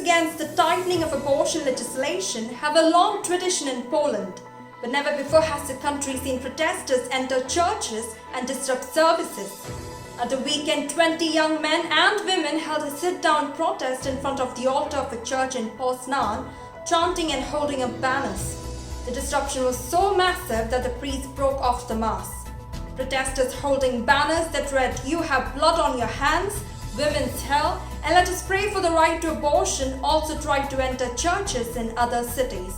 against the tightening of abortion legislation have a long tradition in Poland, but never before has the country seen protesters enter churches and disrupt services. At the weekend, 20 young men and women held a sit-down protest in front of the altar of a church in Poznan, chanting and holding up banners. The disruption was so massive that the priest broke off the mass. Protesters holding banners that read, "You have blood on your hands, women's hell, and let us pray for the right to abortion," also tried to enter churches in other cities.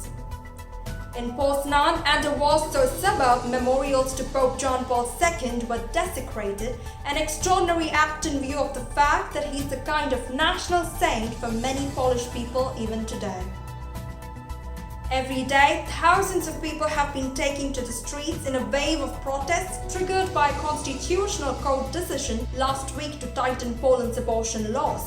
In Poznan and the Warsaw suburb, memorials to Pope John Paul II were desecrated, an extraordinary act in view of the fact that he is a kind of national saint for many Polish people even today. Every day, thousands of people have been taking to the streets in a wave of protests triggered by a Constitutional Court decision last week to tighten Poland's abortion laws.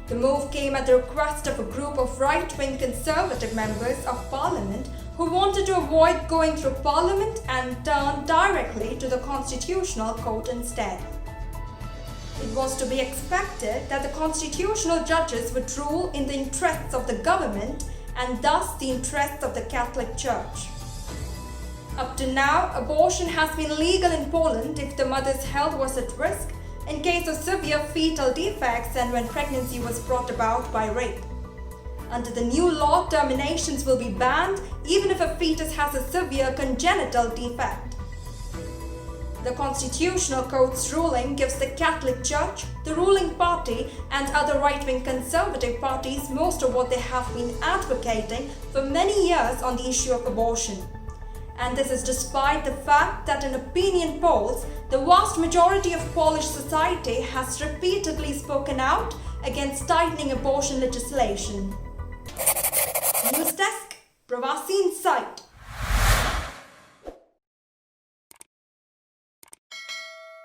The move came at the request of a group of right-wing conservative members of parliament who wanted to avoid going through parliament and turn directly to the Constitutional Court instead. It was to be expected that the constitutional judges would rule in the interests of the government and thus the interests of the Catholic Church. Up to now, abortion has been legal in Poland if the mother's health was at risk, in case of severe fetal defects, and when pregnancy was brought about by rape. Under the new law, terminations will be banned even if a fetus has a severe congenital defect. The Constitutional Court's ruling gives the Catholic Church, the ruling party, and other right-wing conservative parties most of what they have been advocating for many years on the issue of abortion. And this is despite the fact that in opinion polls, the vast majority of Polish society has repeatedly spoken out against tightening abortion legislation. News Desk, Pravasi Insight.